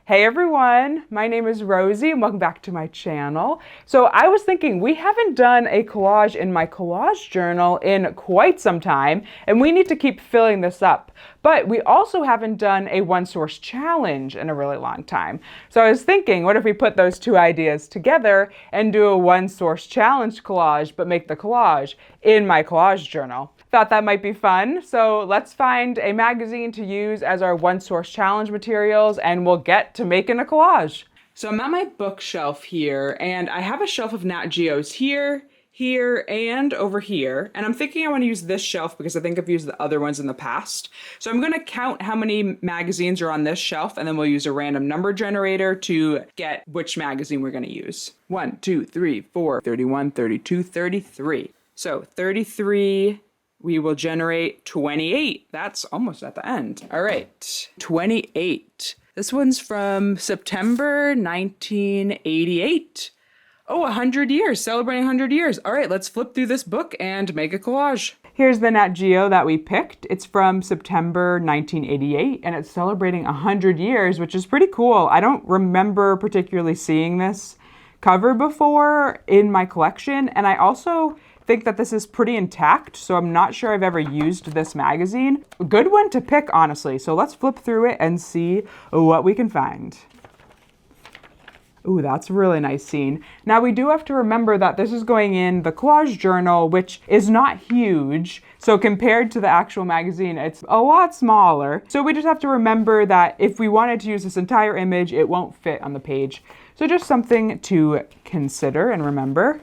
Hey everyone, my name is Rosie and welcome back to my channel. So I was thinking we haven't done a collage in my collage journal in quite some time and we need to keep filling this up. But we also haven't done a one source challenge in a really long time. So I was thinking, what if we put those two ideas together and do a one source challenge collage, but make the collage in my collage journal? Thought that might be fun. So let's find a magazine to use as our one source challenge materials and we'll get to making a collage. So I'm at my bookshelf here and I have a shelf of Nat Geos here, and over here. And I'm thinking I want to use this shelf because I think I've used the other ones in the past. So I'm going to count how many magazines are on this shelf and then we'll use a random number generator to get which magazine we're going to use. 1, 2, 3, 4, 31, 32, 33. So 33. We will generate 28. That's almost at the end. All right, 28. This one's from September 1988. Oh, 100 years, celebrating 100 years. All right, let's flip through this book and make a collage. Here's the Nat Geo that we picked. It's from September 1988 and it's celebrating 100 years, which is pretty cool. I don't remember particularly seeing this cover before in my collection. And I also think that this is pretty intact, so I'm not sure I've ever used this magazine. A good one to pick, honestly. So let's flip through it and see what we can find. Ooh, that's a really nice scene. Now we do have to remember that this is going in the collage journal, which is not huge. So compared to the actual magazine, it's a lot smaller. So we just have to remember that if we wanted to use this entire image, it won't fit on the page. So just something to consider and remember.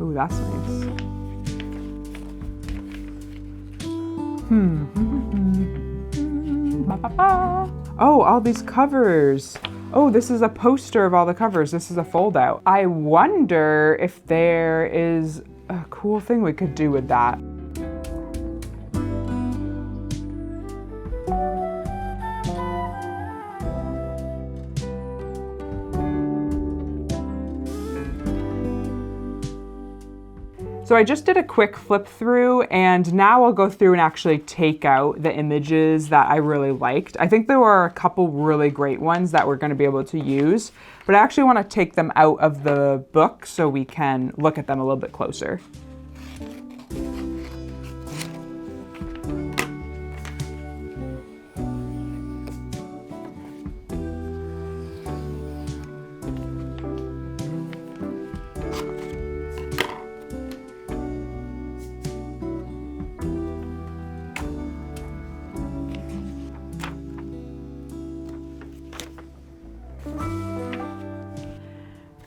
Ooh, that's nice. Oh, all these covers. Oh, this is a poster of all the covers. This is a fold out. I wonder if there is a cool thing we could do with that. So I just did a quick flip through and now I'll go through and actually take out the images that I really liked. I think there were a couple really great ones that we're going to be able to use, but I actually want to take them out of the book so we can look at them a little bit closer.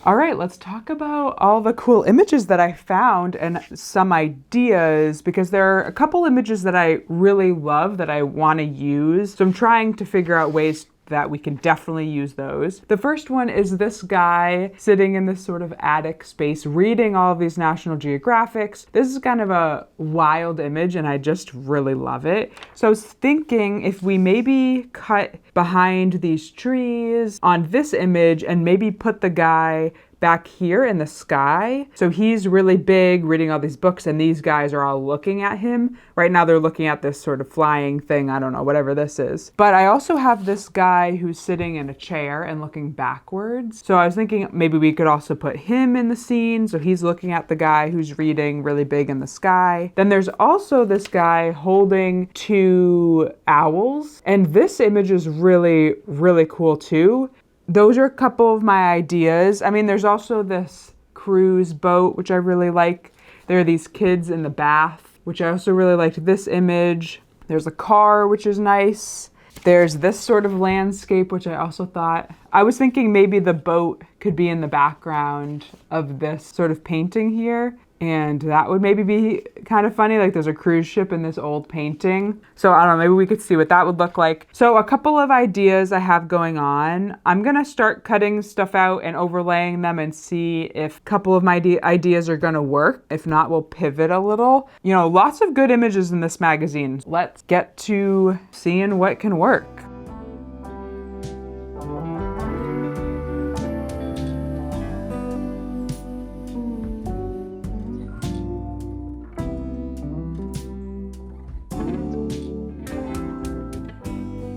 All right, let's talk about all the cool images that I found and some ideas, because there are a couple images that I really love that I want to use. So I'm trying to figure out ways that we can definitely use those. The first one is this guy sitting in this sort of attic space reading all of these National Geographics. This is kind of a wild image and I just really love it. So I was thinking if we maybe cut behind these trees on this image and maybe put the guy back here in the sky. So he's really big reading all these books and these guys are all looking at him. Right now they're looking at this sort of flying thing, I don't know, whatever this is. But I also have this guy who's sitting in a chair and looking backwards. So I was thinking maybe we could also put him in the scene. So he's looking at the guy who's reading really big in the sky. Then there's also this guy holding two owls. And this image is really, really cool too. Those are a couple of my ideas. I mean, there's also this cruise boat, which I really like. There are these kids in the bath, which I also really liked this image. There's a car, which is nice. There's this sort of landscape, which I also thought. I was thinking maybe the boat could be in the background of this sort of painting here. And that would maybe be kind of funny, like there's a cruise ship in this old painting. So I don't know, maybe we could see what that would look like. So a couple of ideas I have going on. I'm gonna start cutting stuff out and overlaying them and see if a couple of my ideas are gonna work. If not, we'll pivot a little. You know, lots of good images in this magazine. Let's get to seeing what can work.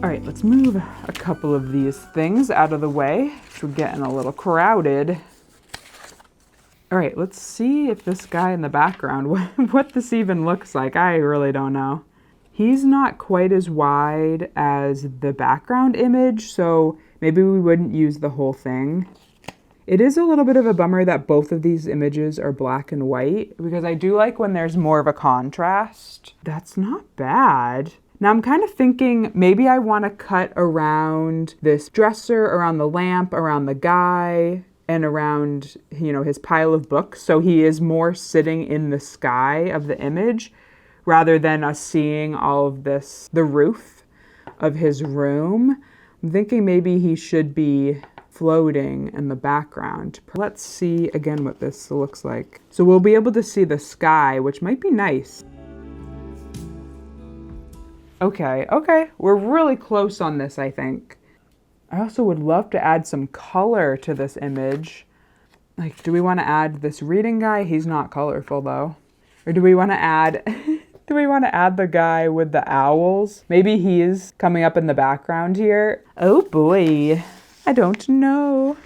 All right, let's move a couple of these things out of the way. We're getting a little crowded. All right, let's see if this guy in the background, what this even looks like. I really don't know. He's not quite as wide as the background image, so maybe we wouldn't use the whole thing. It is a little bit of a bummer that both of these images are black and white, because I do like when there's more of a contrast. That's not bad. Now I'm kind of thinking maybe I want to cut around this dresser, around the lamp, around the guy, and around, you know, his pile of books, so he is more sitting in the sky of the image rather than us seeing all of this, the roof of his room. I'm thinking maybe he should be floating in the background. Let's see again what this looks like. So we'll be able to see the sky, which might be nice. Okay, we're really close on this, I think. I also would love to add some color to this image. Like, do we want to add this reading guy? He's not colorful though. Or do we want to add, the guy with the owls? Maybe he's coming up in the background here. Oh boy, I don't know.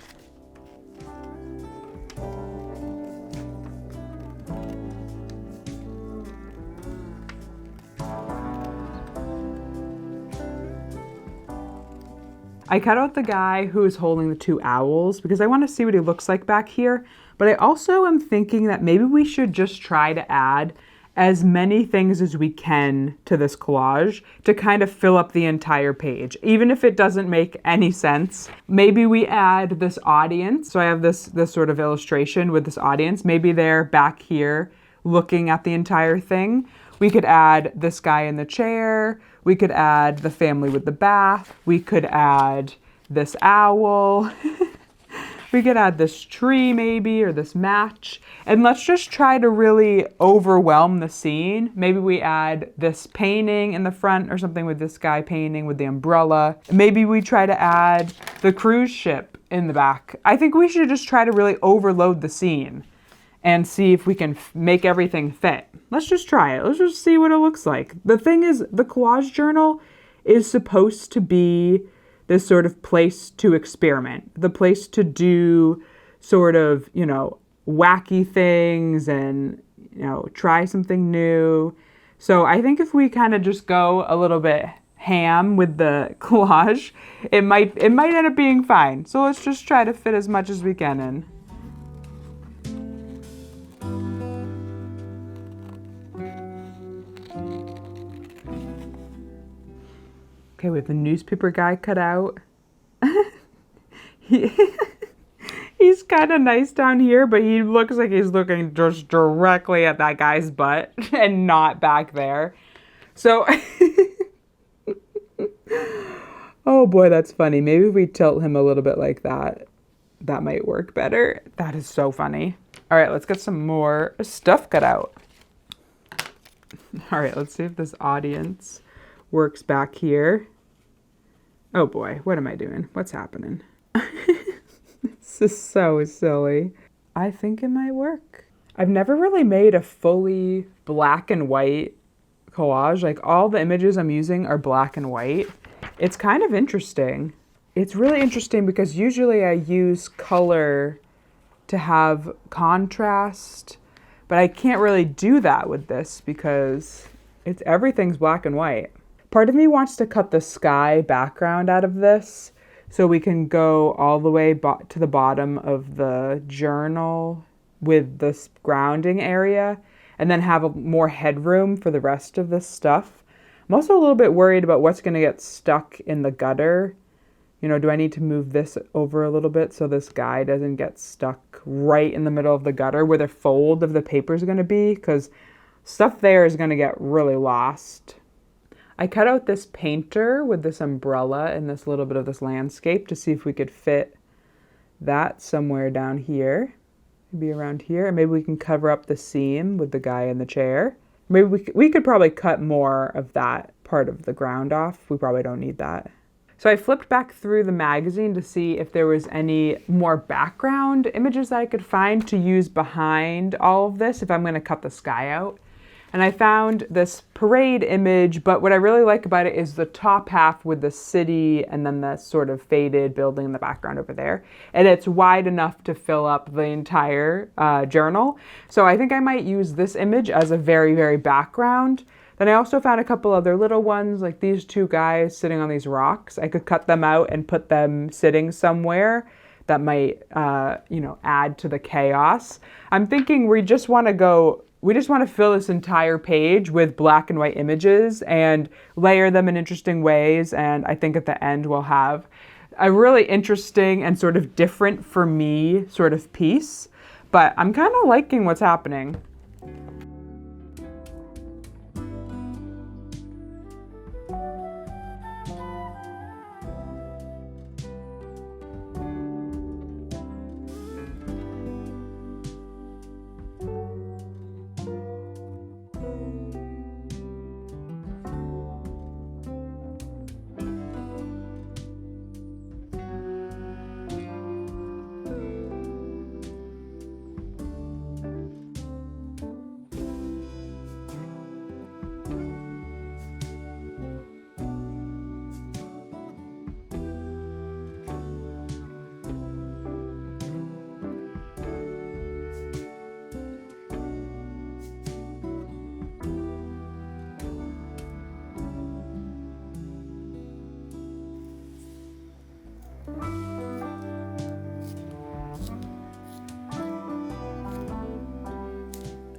I cut out the guy who is holding the two owls because I want to see what he looks like back here. But I also am thinking that maybe we should just try to add as many things as we can to this collage to kind of fill up the entire page, even if it doesn't make any sense. Maybe we add this audience. So I have this sort of illustration with this audience. Maybe they're back here looking at the entire thing. We could add this guy in the chair. We could add the family with the bath. We could add this owl. We could add this tree maybe, or this match. And let's just try to really overwhelm the scene. Maybe we add this painting in the front or something with this guy painting with the umbrella. Maybe we try to add the cruise ship in the back. I think we should just try to really overload the scene and see if we can make everything fit. Let's just try it. Let's just see what it looks like. The thing is, the collage journal is supposed to be this sort of place to experiment, the place to do sort of, you know, wacky things and, you know, try something new. So I think if we kind of just go a little bit ham with the collage, it might end up being fine. So let's just try to fit as much as we can in. Okay, we have the newspaper guy cut out. He's kind of nice down here, but he looks like he's looking just directly at that guy's butt and not back there. So, oh boy, that's funny. Maybe if we tilt him a little bit like that, that might work better. That is so funny. All right, let's get some more stuff cut out. All right, let's see if this audience works back here. Oh boy, what am I doing? What's happening? This is so silly. I think it might work. I've never really made a fully black and white collage. Like, all the images I'm using are black and white. It's kind of interesting. It's really interesting because usually I use color to have contrast, but I can't really do that with this because everything's black and white. Part of me wants to cut the sky background out of this so we can go all the way to the bottom of the journal with this grounding area and then have more headroom for the rest of this stuff. I'm also a little bit worried about what's going to get stuck in the gutter. You know, do I need to move this over a little bit so this guy doesn't get stuck right in the middle of the gutter where the fold of the paper is going to be? Because stuff there is going to get really lost. I cut out this painter with this umbrella and this little bit of this landscape to see if we could fit that somewhere down here, maybe around here. And maybe we can cover up the seam with the guy in the chair. Maybe we could probably cut more of that part of the ground off. We probably don't need that. So I flipped back through the magazine to see if there was any more background images that I could find to use behind all of this if I'm going to cut the sky out. and I found this parade image, but what I really like about it is the top half with the city and then the sort of faded building in the background over there. And it's wide enough to fill up the entire journal. So I think I might use this image as a very, very background. Then I also found a couple other little ones, like these two guys sitting on these rocks. I could cut them out and put them sitting somewhere that might, add to the chaos. I'm thinking we just want to fill this entire page with black and white images and layer them in interesting ways. And I think at the end we'll have a really interesting and sort of different for me sort of piece. But I'm kind of liking what's happening.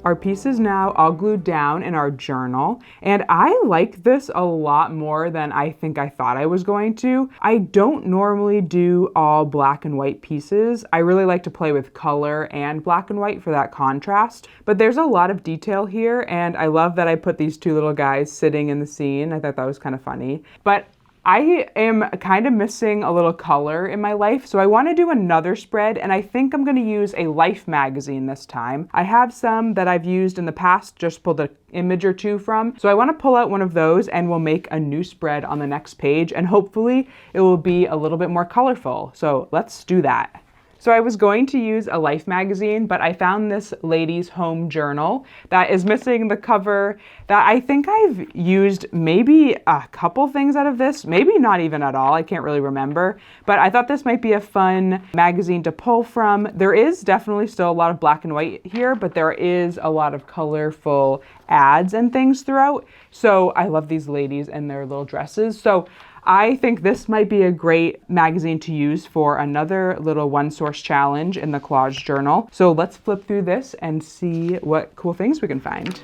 Our piece is now all glued down in our journal, and I like this a lot more than I think I thought I was going to. I don't normally do all black and white pieces. I really like to play with color and black and white for that contrast, but there's a lot of detail here, and I love that I put these two little guys sitting in the scene. I thought that was kind of funny, but I am kind of missing a little color in my life, so I want to do another spread, and I think I'm going to use a Life magazine this time. I have some that I've used in the past, just pulled an image or two from, so I want to pull out one of those and we'll make a new spread on the next page, and hopefully it will be a little bit more colorful. So let's do that. So I was going to use a Life magazine, but I found this lady's home journal that is missing the cover that I think I've used maybe a couple things out of this, maybe not even at all. I can't really remember, but I thought this might be a fun magazine to pull from. There is definitely still a lot of black and white here, but there is a lot of colorful ads and things throughout. So I love these ladies and their little dresses. So I think this might be a great magazine to use for another little one source challenge in the collage journal. So let's flip through this and see what cool things we can find.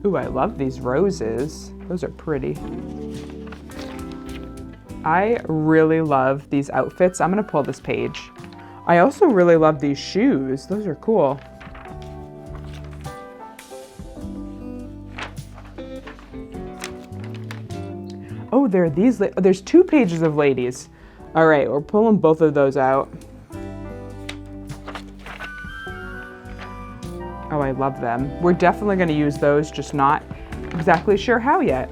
Ooh, I love these roses. Those are pretty. I really love these outfits. I'm gonna pull this page. I also really love these shoes. Those are cool. Oh, there are these, there's two pages of ladies. All right, we're pulling both of those out. Oh, I love them. We're definitely gonna use those, just not exactly sure how yet.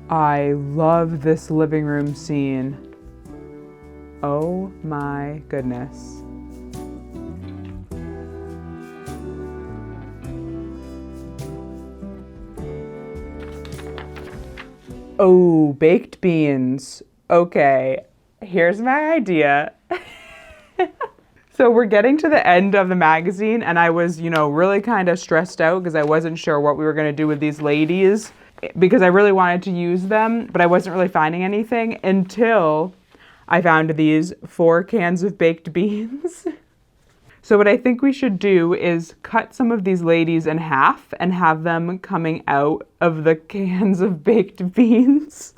I love this living room scene. Oh my goodness. Oh, baked beans. Okay, here's my idea. So we're getting to the end of the magazine, and I was, really kind of stressed out because I wasn't sure what we were going to do with these ladies because I really wanted to use them, but I wasn't really finding anything until I found these 4 cans of baked beans. So what I think we should do is cut some of these ladies in half and have them coming out of the cans of baked beans.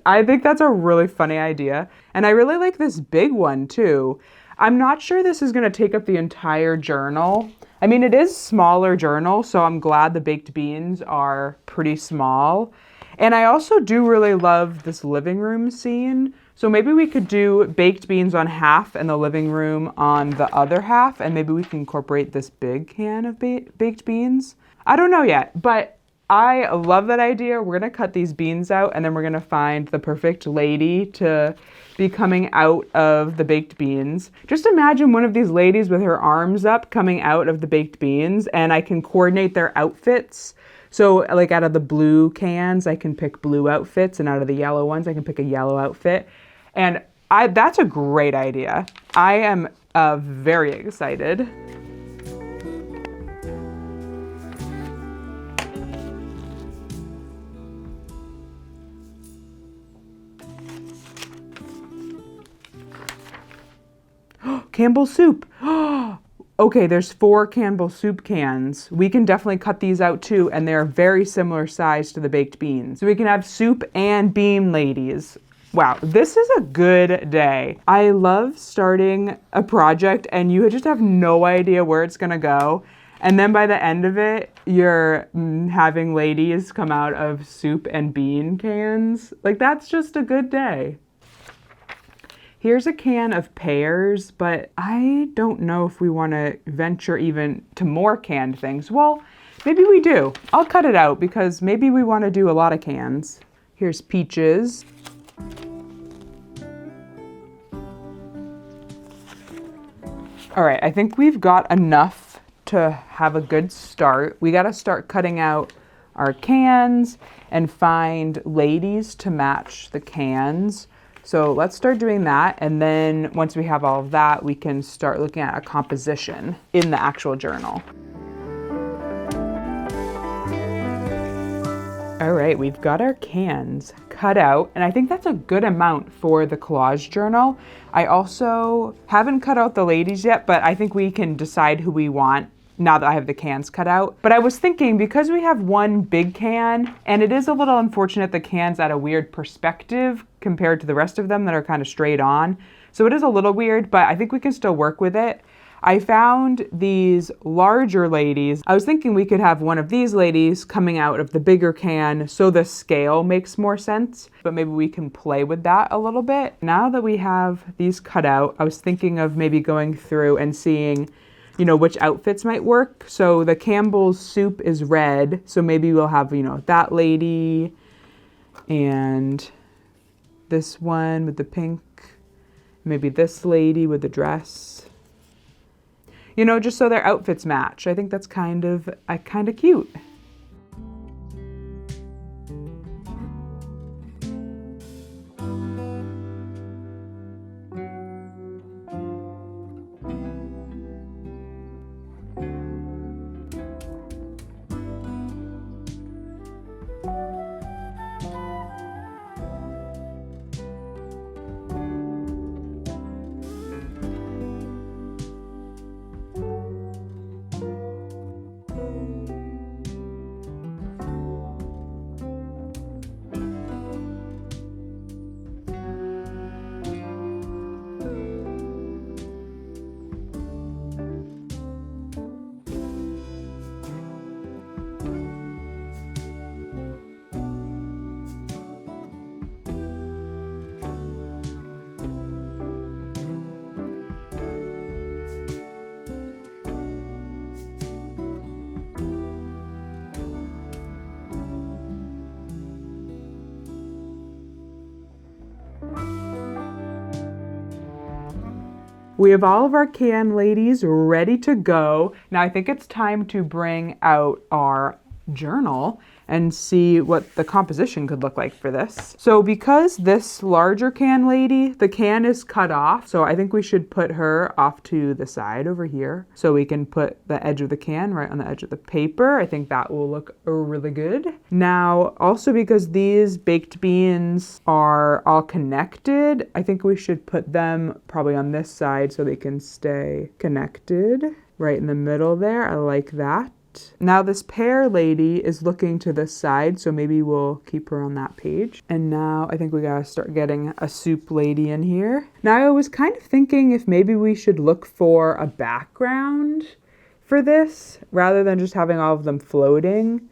I think that's a really funny idea. And I really like this big one too. I'm not sure this is gonna take up the entire journal. I mean, it is smaller journal, so I'm glad the baked beans are pretty small. And I also do really love this living room scene. So maybe we could do baked beans on half and the living room on the other half, and maybe we can incorporate this big can of baked beans. I don't know yet, but I love that idea. We're gonna cut these beans out and then we're gonna find the perfect lady to be coming out of the baked beans. Just imagine one of these ladies with her arms up coming out of the baked beans, and I can coordinate their outfits. So like out of the blue cans, I can pick blue outfits, and out of the yellow ones, I can pick a yellow outfit. And that's a great idea. I am very excited. Campbell's soup. Okay, there's 4 Campbell's soup cans. We can definitely cut these out too, and they're very similar size to the baked beans. So we can have soup and bean ladies. Wow, this is a good day. I love starting a project and you just have no idea where it's gonna go. And then by the end of it, you're having ladies come out of soup and bean cans. Like, that's just a good day. Here's a can of pears, but I don't know if we want to venture even to more canned things. Well, maybe we do. I'll cut it out because maybe we want to do a lot of cans. Here's peaches. All right, I think we've got enough to have a good start. We got to start cutting out our cans and find ladies to match the cans. So let's start doing that, and then once we have all of that, we can start looking at a composition in the actual journal. All right, we've got our cans cut out, and I think that's a good amount for the collage journal. I also haven't cut out the ladies yet, but I think we can decide who we want now that I have the cans cut out. But I was thinking, because we have one big can, and it is a little unfortunate the can's at a weird perspective compared to the rest of them that are kind of straight on. So it is a little weird, but I think we can still work with it. I found these larger ladies. I was thinking we could have one of these ladies coming out of the bigger can so the scale makes more sense, but maybe we can play with that a little bit. Now that we have these cut out, I was thinking of maybe going through and seeing, you know, which outfits might work. So the Campbell's soup is red, so maybe we'll have, you know, that lady and this one with the pink, maybe this lady with the dress. You know, just so their outfits match. I think that's kind of cute. We have all of our can ladies ready to go. Now I think it's time to bring out our journal and see what the composition could look like for this. So because this larger can lady, the can is cut off, so I think we should put her off to the side over here so we can put the edge of the can right on the edge of the paper. I think that will look really good. Now, also because these baked beans are all connected, I think we should put them probably on this side so they can stay connected right in the middle there. I like that. Now this pear lady is looking to this side, so maybe we'll keep her on that page. And now I think we gotta start getting a soup lady in here. Now I was kind of thinking if maybe we should look for a background for this rather than just having all of them floating,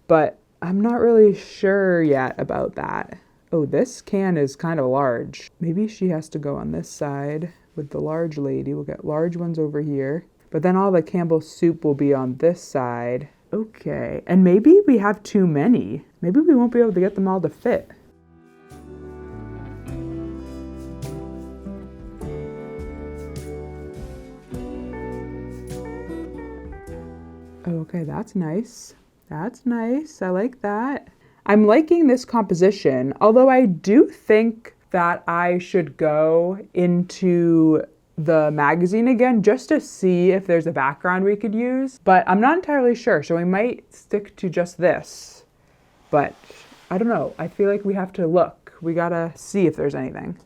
but I'm not really sure yet about that. Oh, this can is kind of large. Maybe she has to go on this side with the large lady. We'll get large ones over here. But then all the Campbell's soup will be on this side. Okay, and maybe we have too many. Maybe we won't be able to get them all to fit. Okay, that's nice. That's nice. I like that. I'm liking this composition, although I do think that I should go into the magazine again just to see if there's a background we could use, but I'm not entirely sure, so we might stick to just this. But I don't know. I feel like we have to look. We gotta see if there's anything.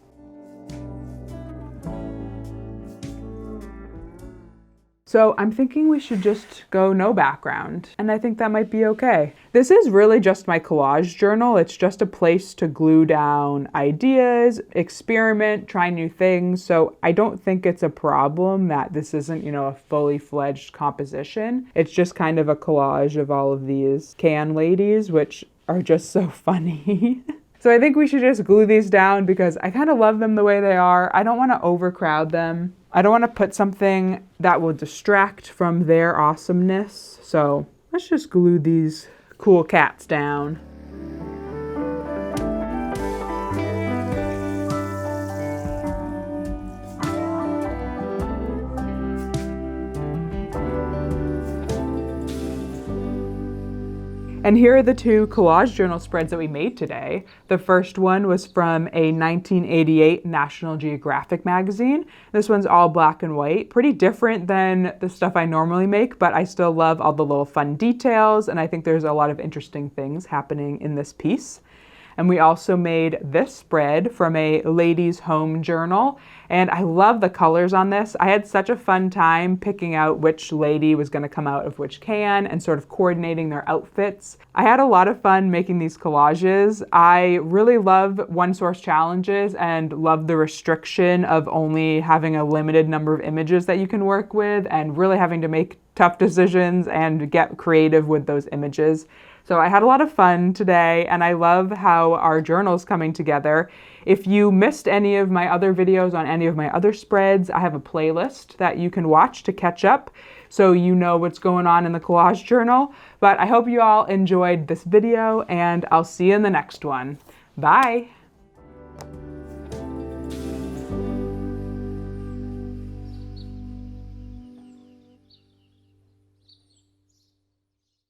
So I'm thinking we should just go no background, and I think that might be okay. This is really just my collage journal. It's just a place to glue down ideas, experiment, try new things. So I don't think it's a problem that this isn't, a fully fledged composition. It's just kind of a collage of all of these can ladies, which are just so funny. So I think we should just glue these down because I kind of love them the way they are. I don't want to overcrowd them. I don't want to put something that will distract from their awesomeness. So let's just glue these cool cats down. And here are the two collage journal spreads that we made today. The first one was from a 1988 National Geographic magazine. This one's all black and white, pretty different than the stuff I normally make, but I still love all the little fun details, and I think there's a lot of interesting things happening in this piece. And we also made this spread from a ladies' home journal. And I love the colors on this. I had such a fun time picking out which lady was going to come out of which can and sort of coordinating their outfits. I had a lot of fun making these collages. I really love one source challenges and love the restriction of only having a limited number of images that you can work with and really having to make tough decisions and get creative with those images. So I had a lot of fun today, and I love how our journal's coming together. If you missed any of my other videos on any of my other spreads, I have a playlist that you can watch to catch up so you know what's going on in the collage journal. But I hope you all enjoyed this video, and I'll see you in the next one. Bye!